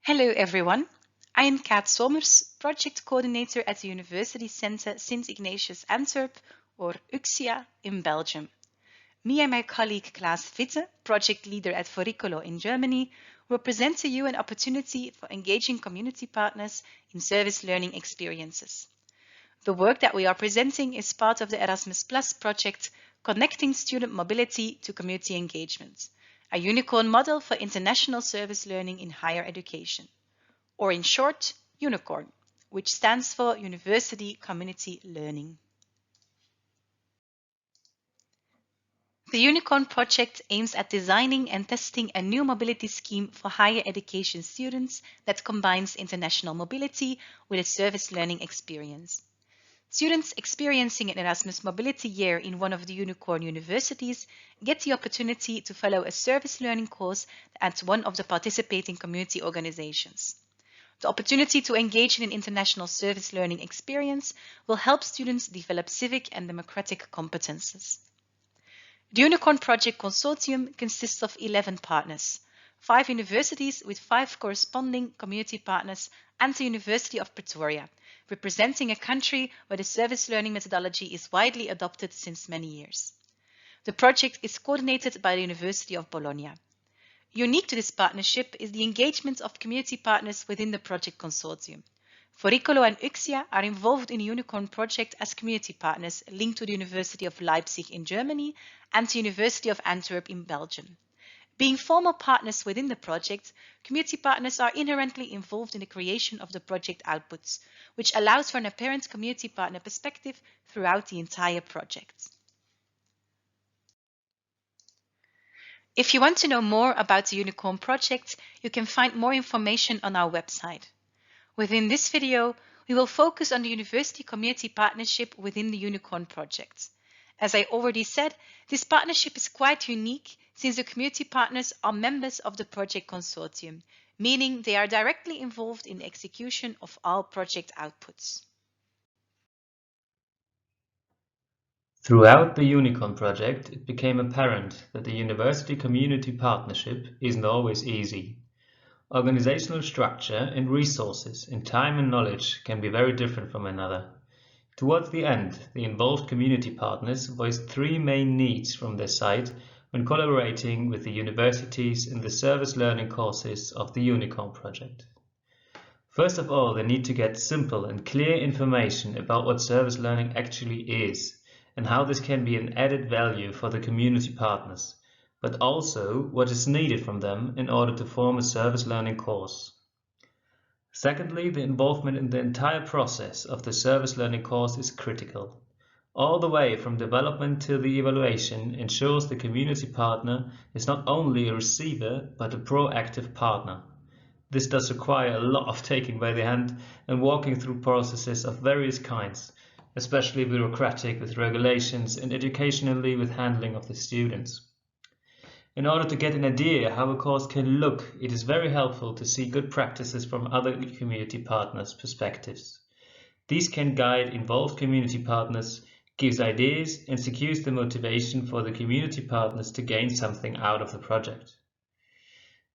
Hello everyone, I am Kat Sommers, Project Coordinator at the University Centre Sint Ignatius Antwerp, or UXIA, in Belgium. Me and my colleague Klaas Witte, Project Leader at Foricolo in Germany, will present to you an opportunity for engaging community partners in service learning experiences. The work that we are presenting is part of the Erasmus Plus project, Connecting Student Mobility to Community Engagement, a unicorn model for international service learning in higher education, or in short, UNICORN, which stands for University Community Learning. The UNICORN project aims at designing and testing a new mobility scheme for higher education students that combines international mobility with a service learning experience. Students experiencing an Erasmus mobility year in one of the UNICORN universities get the opportunity to follow a service learning course at one of the participating community organizations. The opportunity to engage in an international service learning experience will help students develop civic and democratic competences. The UNICORN Project Consortium consists of 11 partners, 5 universities with 5 corresponding community partners and the University of Pretoria, representing a country where the service learning methodology is widely adopted since many years. The project is coordinated by the University of Bologna. Unique to this partnership is the engagement of community partners within the project consortium. Foricolo and UXIA are involved in the UNICORN project as community partners linked to the University of Leipzig in Germany and the University of Antwerp in Belgium. Being formal partners within the project, community partners are inherently involved in the creation of the project outputs, which allows for an apparent community partner perspective throughout the entire project. If you want to know more about the UNICORN project, you can find more information on our website. Within this video, we will focus on the university community partnership within the UNICORN project. As I already said, this partnership is quite unique since the community partners are members of the project consortium, meaning they are directly involved in the execution of all project outputs. Throughout the UNICORN project, it became apparent that the university community partnership isn't always easy. Organizational structure and resources and time and knowledge can be very different from another. Towards the end, the involved community partners voiced 3 main needs from their side when collaborating with the universities in the service learning courses of the UNICORN project. First of all, they need to get simple and clear information about what service learning actually is and how this can be an added value for the community partners, but also what is needed from them in order to form a service learning course. Secondly, the involvement in the entire process of the service learning course is critical. All the way from development to the evaluation ensures the community partner is not only a receiver but a proactive partner. This does require a lot of taking by the hand and walking through processes of various kinds, especially bureaucratic with regulations and educationally with handling of the students. In order to get an idea how a course can look, it is very helpful to see good practices from other community partners' perspectives. These can guide involved community partners, gives ideas and secures the motivation for the community partners to gain something out of the project.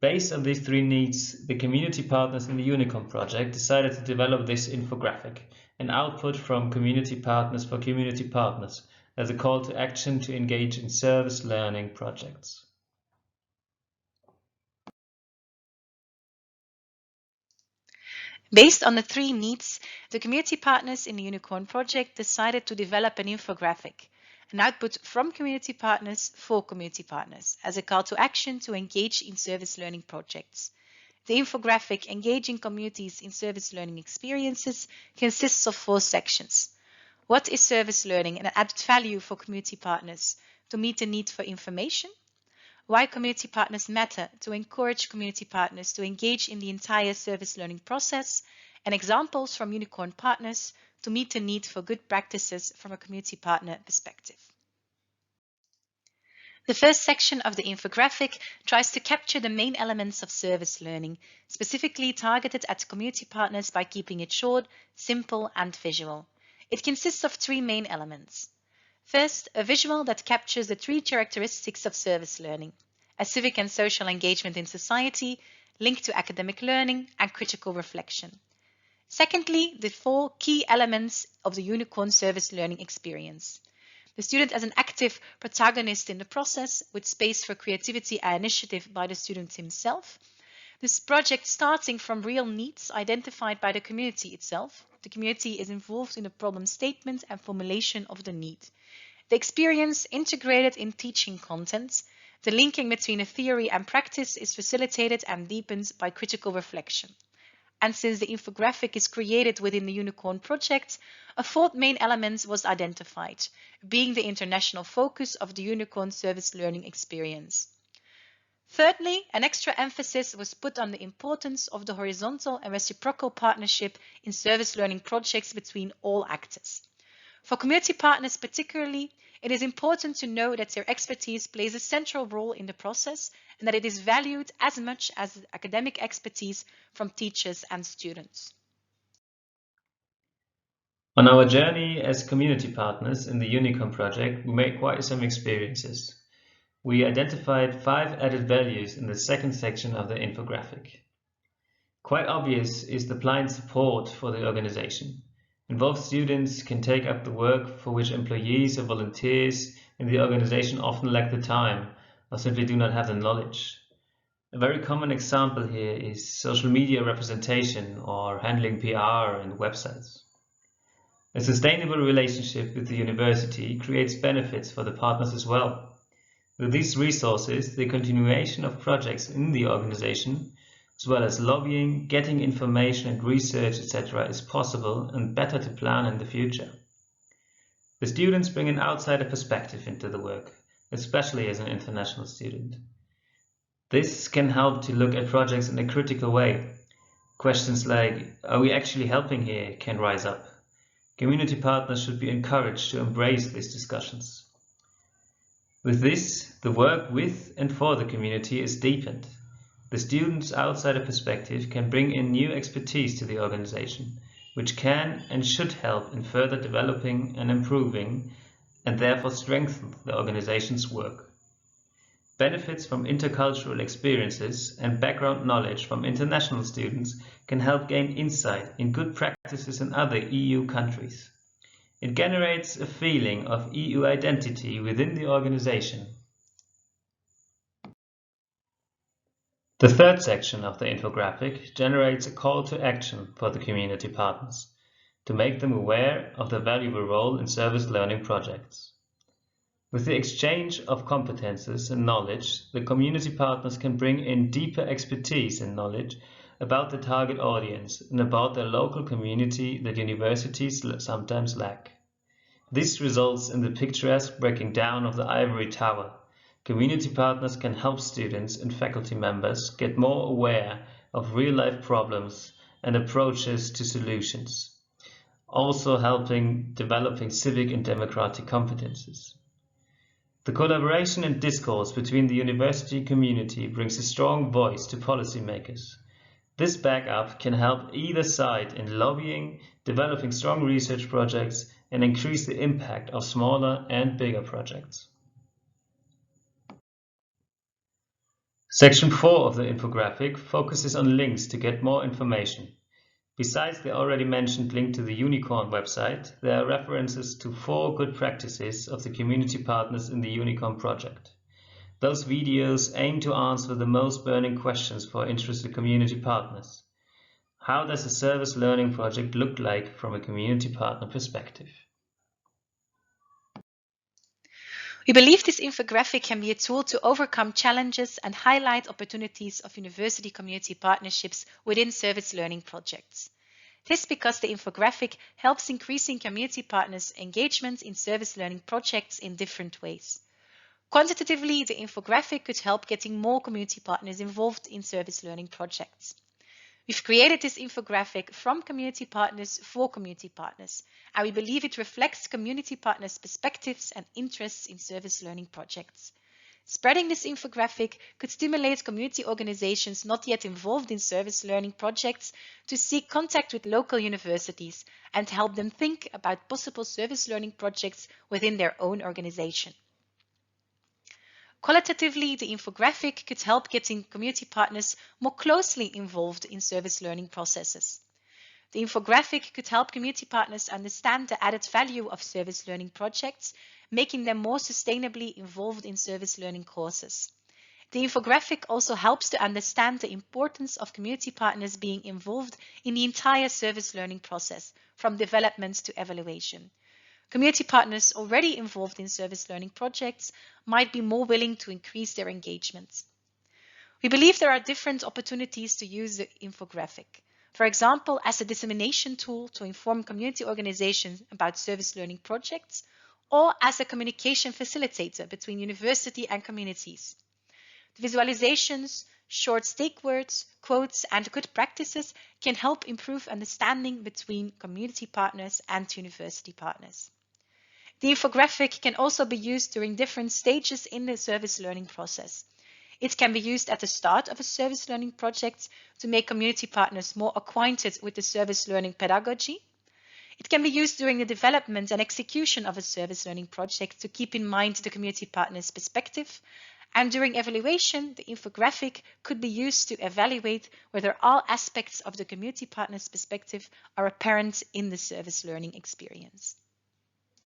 Based on these 3 needs, the community partners in the UNICORN project decided to develop this infographic, an output from community partners for community partners, as a call to action to engage in service learning projects. Based on the 3 needs, the community partners in the UNICORN project decided to develop an infographic, an output from community partners for community partners, as a call to action to engage in service learning projects. The infographic Engaging Communities in Service Learning Experiences consists of 4 sections. What is service learning and added value for community partners to meet the need for information? Why community partners matter to encourage community partners to engage in the entire service learning process, and examples from UNICORN partners to meet the need for good practices from a community partner perspective. The first section of the infographic tries to capture the main elements of service learning, specifically targeted at community partners by keeping it short, simple, and visual. It consists of 3 main elements. First, a visual that captures the 3 characteristics of service learning: a civic and social engagement in society, linked to academic learning and critical reflection. Secondly, the 4 key elements of the Unicorn service learning experience. The student as an active protagonist in the process with space for creativity and initiative by the student himself. This project starting from real needs identified by the community itself. The community is involved in the problem statement and formulation of the need. The experience integrated in teaching content. The linking between the theory and practice is facilitated and deepened by critical reflection. And since the infographic is created within the Unicorn project, a 4th main element was identified, being the international focus of the Unicorn service learning experience. Thirdly, an extra emphasis was put on the importance of the horizontal and reciprocal partnership in service learning projects between all actors. For community partners particularly, it is important to know that their expertise plays a central role in the process and that it is valued as much as the academic expertise from teachers and students. On our journey as community partners in the Unicorn project, we made quite some experiences. We identified 5 added values in the second section of the infographic. Quite obvious is the blind support for the organization. Involved students can take up the work for which employees or volunteers in the organization often lack the time or simply do not have the knowledge. A very common example here is social media representation or handling PR and websites. A sustainable relationship with the university creates benefits for the partners as well. With these resources, the continuation of projects in the organization, as well as lobbying, getting information and research, etc., is possible and better to plan in the future. The students bring an outsider perspective into the work, especially as an international student. This can help to look at projects in a critical way. Questions like, are we actually helping here, can rise up. Community partners should be encouraged to embrace these discussions. With this, the work with and for the community is deepened. The student's outsider perspective can bring in new expertise to the organization, which can and should help in further developing and improving, and therefore strengthen the organization's work. Benefits from intercultural experiences and background knowledge from international students can help gain insight in good practices in other EU countries. It generates a feeling of EU identity within the organization. The third section of the infographic generates a call to action for the community partners to make them aware of their valuable role in service learning projects. With the exchange of competences and knowledge, the community partners can bring in deeper expertise and knowledge about the target audience and about their local community that universities sometimes lack. This results in the picturesque breaking down of the ivory tower. Community partners can help students and faculty members get more aware of real-life problems and approaches to solutions, also helping developing civic and democratic competences. The collaboration and discourse between the university community brings a strong voice to policymakers. This backup can help either side in lobbying, developing strong research projects, and increase the impact of smaller and bigger projects. Section 4 of the infographic focuses on links to get more information. Besides the already mentioned link to the Unicorn website, there are references to 4 good practices of the community partners in the Unicorn project. Those videos aim to answer the most burning questions for interested community partners. How does a service learning project look like from a community partner perspective? We believe this infographic can be a tool to overcome challenges and highlight opportunities of university community partnerships within service learning projects. This because the infographic helps increasing community partners' engagement in service learning projects in different ways. Quantitatively, the infographic could help getting more community partners involved in service learning projects. We've created this infographic from community partners for community partners, and we believe it reflects community partners' perspectives and interests in service learning projects. Spreading this infographic could stimulate community organizations not yet involved in service learning projects to seek contact with local universities and help them think about possible service learning projects within their own organization. Qualitatively, the infographic could help getting community partners more closely involved in service learning processes. The infographic could help community partners understand the added value of service learning projects, making them more sustainably involved in service learning courses. The infographic also helps to understand the importance of community partners being involved in the entire service learning process, from development to evaluation. Community partners already involved in service learning projects might be more willing to increase their engagement. We believe there are different opportunities to use the infographic. For example, as a dissemination tool to inform community organizations about service learning projects, or as a communication facilitator between university and communities. The visualizations, short stake words, quotes, and good practices can help improve understanding between community partners and university partners. The infographic can also be used during different stages in the service learning process. It can be used at the start of a service learning project to make community partners more acquainted with the service learning pedagogy. It can be used during the development and execution of a service learning project to keep in mind the community partner's perspective. And during evaluation, the infographic could be used to evaluate whether all aspects of the community partner's perspective are apparent in the service learning experience.